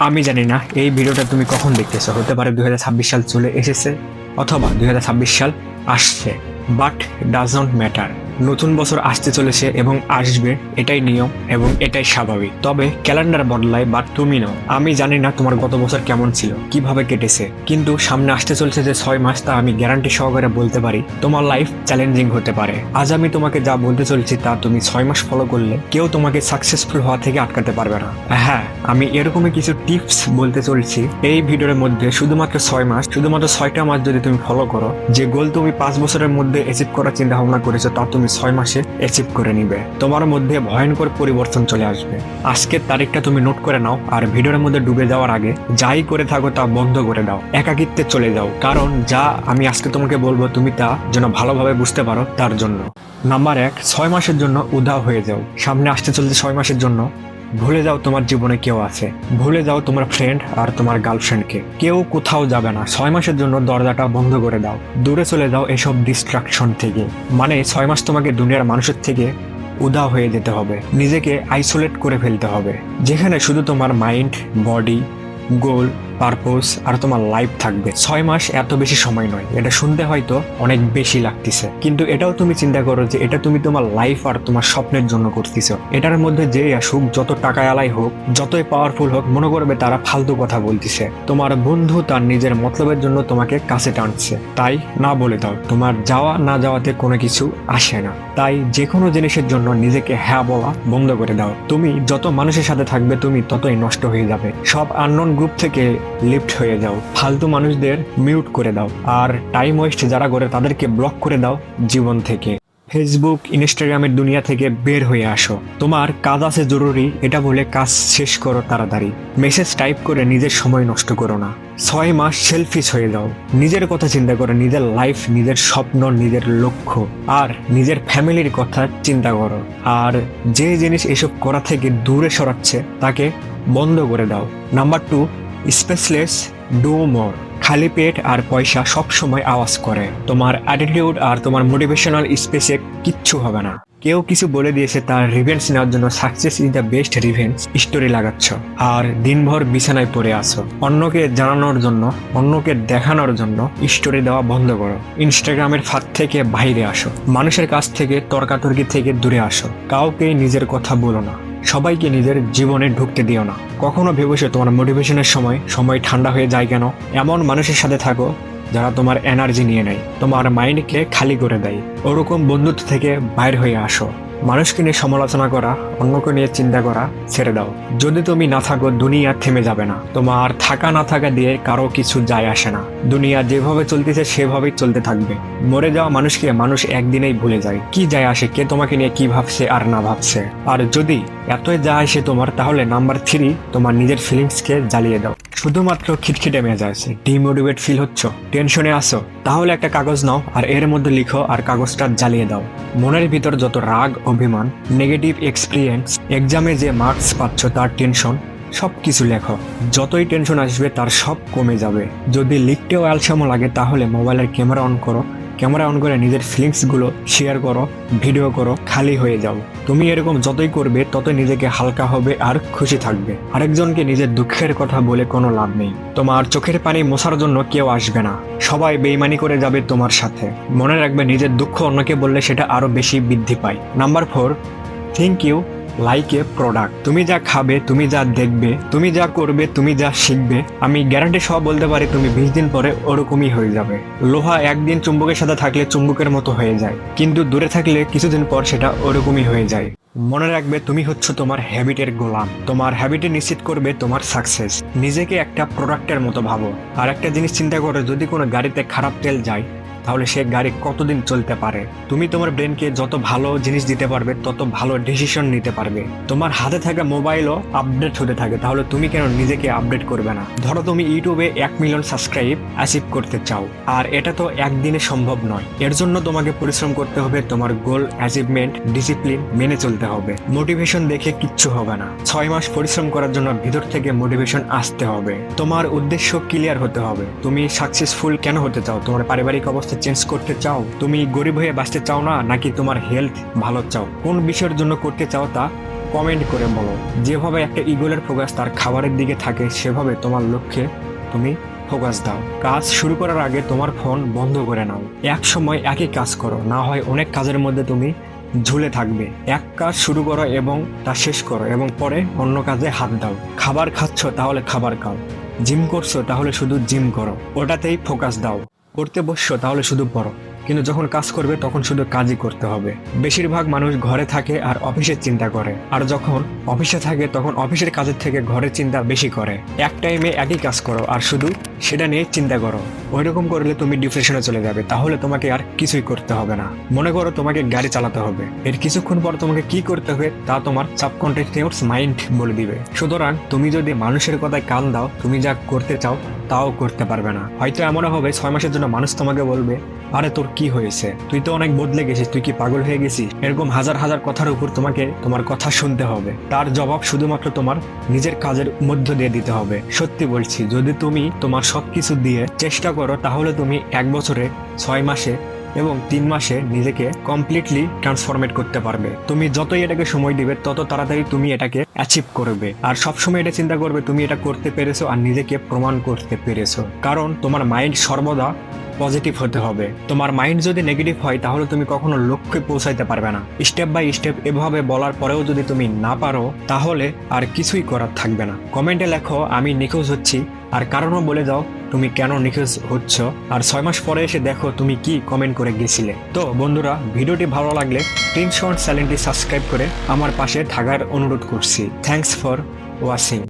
আমি জানি না এই ভিডিওটা তুমি কখন দেখতেছো, হতে পারে 2026 সাল চলে এসেছে অথবা 2026 সাল আসছে, বাট ডাজ নট ম্যাটার। নতুন বছর আসতে চলেছে এবং আসবে, এটাই নিয়ম এবং এটাই স্বাভাবিক। তবে ক্যালেন্ডার বদলায়, বাট তুমি নাও। আমি জানি না তোমার গত বছর কেমন ছিল, কিভাবে কেটেছে, কিন্তু সামনে আসতে চলছে যে 6 মাস, তা আমি গ্যারান্টি সহকারে বলতে পারি তোমার লাইফ চ্যালেঞ্জিং হতে পারে। আজ আমি তোমাকে যা বলতে চলেছি তা তুমি 6 মাস ফলো করলে কেউ তোমাকে সাকসেসফুল হওয়া থেকে আটকাতে পারবে না। হ্যাঁ, আমি এরকমই কিছু টিপস বলতে চলছি এই ভিডিওর মধ্যে। শুধুমাত্র 6 মাস, শুধুমাত্র 6টা মাস যদি তুমি ফলো করো, যে গোল তুমি 5 বছরের মধ্যে অ্যাচিভ করার চিন্তা ভাবনা করেছো তা তুমি 6 মাসে অ্যাচিভ করে নিবে। তোমার মধ্যে ভয়ঙ্কর পরিবর্তন চলে আসবে। আজকের তারিখটা তুমি নোট করে নাও, আর ভিডিওর মধ্যে ডুবে যাওয়ার আগে যাই করে থাকো তা বন্ধ করে দাও, একাকিত্বে চলে যাও। কারণ যা আমি আজকে তোমাকে বলবো তুমি তা যেন ভালোভাবে বুঝতে পারো তার জন্য। নাম্বার 1, 6 মাসের জন্য উধাও হয়ে যাও। সামনে আসতে চলছে 6 মাসের জন্য ভুলে যাও তোমার জীবনে কেউ আছে, ভুলে যাও তোমার ফ্রেন্ড আর তোমার গার্লফ্রেন্ডকে। কেউ কোথাও যাবে না। 6 মাসের জন্য দরজাটা বন্ধ করে দাও, দূরে চলে যাও এসব ডিস্ট্রাকশন থেকে। মানে 6 মাস তোমাকে দুনিয়ার মানুষের থেকে উধাও হয়ে যেতে হবে, নিজেকে আইসোলেট করে ফেলতে হবে, যেখানে শুধু তোমার মাইন্ড, বডি, গোল, পারপোজ আর তোমার লাইফ থাকবে। 6 মাস এত বেশি সময় নয়, এটা শুনতে হয়তো অনেক বেশি লাগতেছে, কিন্তু এটাও তুমি চিন্তা করো যে এটা তুমি তোমার লাইফ আর তোমার স্বপ্নের জন্য করতেছো। এটার মধ্যে যেই আসুক, যত টাকাওয়ালাই হোক, যতই পাওয়ারফুল হোক, মনে করবে তারা ফালতু কথা বলতেছে। তোমার বন্ধু তার নিজের মতলবের জন্য তোমাকে কাছে টানছে, তাই না বলে দাও। তোমার যাওয়া না যাওয়াতে কোনো কিছু আসে না, তাই যে কোনো জিনিসের জন্য নিজেকে হ্যাঁ বলা বন্ধ করে দাও। তুমি যত মানুষের সাথে থাকবে তুমি ততই নষ্ট হয়ে যাবে। সব আননোন গ্রুপ থেকে লিফট হয়ে যাও, ফালতু মানুষদের মিউট করে দাও, আর টাইম ওয়েস্ট যারা করে তাদেরকে ব্লক করে দাও জীবন থেকে। ফেসবুক, ইনস্টাগ্রামের দুনিয়া থেকে বের হয়ে আসো। তোমার কাজ আছে জরুরি, এটা বলে কাজ শেষ করো তাড়াতাড়ি। মেসেজ টাইপ করে নিজের সময় নষ্ট করো না। 6 মাস সেলফিশ হয়ে যাও, নিজের কথা চিন্তা করো, নিজের লাইফ, নিজের স্বপ্ন, নিজের লক্ষ্য আর নিজের ফ্যামিলির কথা চিন্তা করো। আর যে জিনিস এসব করা থেকে দূরে সরাচ্ছে তাকে বন্ধ করে দাও। Number 2, speak less do more. খালি পেট আর পয়সা সব সময় আওয়াজ করে। তোমার অ্যাটিটিউড আর তোমার মোটিভেশনাল স্পেসে কিচ্ছু হবে না। কেউ কিছু বলে দিয়েছে তার রিভেন্স নেওয়ার জন্য success is the best revenge story লাগাচ্ছ, আর দিনভর বিছানায় পড়ে আসো। অন্যকে জানানোর জন্য, অন্যকে দেখানোর জন্য স্টোরি দেওয়া বন্ধ করো। ইনস্টাগ্রামের ফাঁদ থেকে বাইরে আসো, মানুষের কাছ থেকে, তর্কাতর্কি থেকে দূরে আসো। কাউকে নিজের কথা বলো না, সবাইকে নিজের জীবনে ঢুকতে দিও না। কখনো ভেবেছো তোমার মোটিভেশনের সময় ঠান্ডা হয়ে যায় কেন? এমন মানুষের সাথে থাকো যারা তোমার এনার্জি নিয়ে নেয়, তোমার মাইন্ডকে খালি করে দেয়। ওরকম বন্ধুত্ব থেকে বাইর হয়ে আসো। মানুষকে নিয়ে সমালোচনা করা, অন্যকে নিয়ে চিন্তা করা ছেড়ে দাও। যদি তুমি না থাকো দুনিয়া থেমে যাবে না। তোমার থাকা না থাকা দিয়ে কারো কিছু যায় আসে না। দুনিয়া যেভাবে চলতেছে সেভাবেই চলতে থাকবে। মরে যাওয়া মানুষকে মানুষ একদিনেই ভুলে যায়। কি যায় আসে কে তোমাকে নিয়ে কি ভাবছে আর না ভাবছে? আর যদি এতই যা আসে তোমার, তাহলে নাম্বার 3, তোমার নিজের ফিলিংসকে জ্বালিয়ে দাও। শুধুমাত্র খিটখিটে মেজাজ, ডিমোটিভেট ফিল হচ্ছ, টেনশনে আসো, তাহলে একটা কাগজ নাও আর এর মধ্যে লিখো আর কাগজটা জ্বালিয়ে দাও। মনের ভিতর যত রাগ, অভিমান, নেগেটিভ এক্সপিরিয়েন্স, এক্সামে যে মার্কস পাচ্ছ তার টেনশন, সব কিছু লেখো। যতই টেনশন আসবে তার সব কমে যাবে। যদি লিখতেও আলসামো লাগে তাহলে মোবাইলের ক্যামেরা অন করো, ক্যামেরা অন করে নিজের ফিলিংসগুলো শেয়ার করো, ভিডিও করো, খালি হয়ে যাও। তুমি এরকম যতই করবে ততই নিজেকে হালকা হবে আর খুশি থাকবে। আরেকজনকে নিজের দুঃখের কথা বলে কোনো লাভ নেই। তোমার চোখের পানি মোছার জন্য কেউ আসবে না, সবাই বেইমানি করে যাবে তোমার সাথে। মনে রাখবে নিজের দুঃখ অন্যকে বললে সেটা আরো বেশি বৃদ্ধি পায়। Number 4, thank you like a product. তুমি যা খাবে, তুমি যা দেখবে, তুমি যা করবে, তুমি যা শিখবে, আমি গ্যারান্টি সহ বলতে পারি তুমি 20 দিন পরে ওরকমই হয়ে যাবে। লোহা একদিন চুম্বকের সাথে থাকলে চুম্বকের মতো হয়ে যায়, কিন্তু দূরে থাকলে কিছুদিন পর সেটা ওরকমই হয়ে যায়। মনে রাখবে তুমি হচ্ছে তোমার হ্যাবিটের গোলাম। তোমার হ্যাবিটে নিশ্চিত করবে তোমার সাকসেস। নিজেকে একটা প্রোডাক্টের মতো ভাবো। আর একটা জিনিস চিন্তা করো, যদি কোনো গাড়িতে খারাপ তেল যায় তাহলে সে গাড়ি কতদিন চলতে পারে? তুমি তোমার ব্রেনকে যত ভালো জিনিস দিতে পারবে তত ভালো ডিসিশন নিতে পারবে। তোমার হাতে থাকা মোবাইলও আপডেট হতে থাকে, তাহলে তুমি কেন নিজেকে আপডেট করবে না? ধরো তুমি ইউটিউবে 1 মিলিয়ন সাবস্ক্রাইব অ্যাচিভ করতে চাও, আর এটা তো একদিনে সম্ভব নয়। এর জন্য তোমাকে পরিশ্রম করতে হবে, তোমার গোল, অ্যাচিভমেন্ট, ডিসিপ্লিন মেনে চলতে হবে। মোটিভেশন দেখে কিচ্ছু হবে না। 6 মাস পরিশ্রম করার জন্য ভিতর থেকে মোটিভেশন আসতে হবে। তোমার উদ্দেশ্য ক্লিয়ার হতে হবে। তুমি সাকসেসফুল কেন হতে চাও? তোমার পারিবারিক অবস্থা চেঞ্জ করতে চাও? তুমি গরিব হয়ে বাঁচতে চাও না, নাকি তোমার হেলথ ভালো চাও? কোন বিষয়ের জন্য করতে চাও তা কমেন্ট করে বলো। যেভাবে একটা ঈগলের ফোকাস তার খাবারের দিকে থাকে, সেভাবে তোমার লক্ষ্যে তুমি ফোকাস দাও। কাজ শুরু করার আগে তোমার ফোন বন্ধ করে নাও। এক সময় একই কাজ করো, না হয় অনেক কাজের মধ্যে তুমি ঝুলে থাকবে। এক কাজ শুরু করো এবং তা শেষ করো, এবং পরে অন্য কাজে হাত দাও। খাবার খাচ্ছ তাহলে খাবার খাও, জিম করছো তাহলে শুধু জিম করো, ওটাতেই ফোকাস দাও। পড়তে বসছো তাহলে শুধু পড়ো, কিন্তু যখন কাজ করবে তখন শুধু কাজই করতে হবে। বেশিরভাগ মানুষ ঘরে থাকে আর অফিসের চিন্তা করে, আর যখন অফিসে থাকে তখন অফিসের কাজের থেকে ঘরের চিন্তা বেশি করে। এক টাইমে একই কাজ করো আর শুধু সেটা নিয়ে চিন্তা করো। ওইরকম করলে তুমি ডিপ্রেশনে চলে যাবে, তাহলে তোমাকে আর কিছুই করতে হবে না। মনে করো তোমাকে গাড়ি চালাতে হবে, এর কিছুক্ষণ পর তোমাকে কি করতে হবে তা তোমার সাবকন্টিনিউয়াস মাইন্ড বলে দিবে। সুতরাং তুমি যদি মানুষের কথায় কান দাও, তুমি যা করতে চাও তাও করতে পারবে না। হয়তো এমনও হবে 6 মাসের জন্য মানুষ তোমাকে বলবে, আরে তোর কি হয়েছে, তুই তো অনেক বদলে গেছিস, তুই কি পাগল হয়ে গেছিস? এরকম হাজার হাজার কথার উপর তোমাকে তোমার কথা শুনতে হবে। তার জবাব শুধুমাত্র তোমার নিজের কাজের মধ্য দিয়ে দিতে হবে। সত্যি বলছি, যদি তুমি তোমার সবকিছু দিয়ে চেষ্টা করো, তাহলে তুমি 1 বছরে, 6 মাসে এবং 3 মাসে নিজেকে কমপ্লিটলি ট্রান্সফরমেট করতে পারবে। তুমি যতই এটাকে সময় দিবে, তত তাড়াতাড়ি তুমি এটাকে অ্যাচিভ করবে। আর সবসময় এটা চিন্তা করবে তুমি এটা করতে পেরেছো আর নিজেকে প্রমাণ করতে পেরেছো। কারণ তোমার মাইন্ড সর্বদা পজিটিভ হতে হবে। তোমার মাইন্ড যদি নেগেটিভ হয়, তাহলে তুমি কখনো লক্ষ্যে পৌঁছাইতে পারবে না। স্টেপ বাই স্টেপ এভাবে বলার পরেও যদি তুমি না পারো, তাহলে আর কিছুই করার থাকবে না। কমেন্টে লেখো আমি নিখোঁজ হচ্ছি, আর কারণও বলে দাও তুমি কেন নিখোঁজ হচ্ছ, আর 6 মাস পরে এসে দেখো তুমি কি কমেন্ট করে গেছিলে। তো বন্ধুরা, ভিডিওটি ভালো লাগলে প্রিন্স চ্যানেলটি সাবস্ক্রাইব করে আমার পাশে থাকার অনুরোধ করছি। Thanks for watching.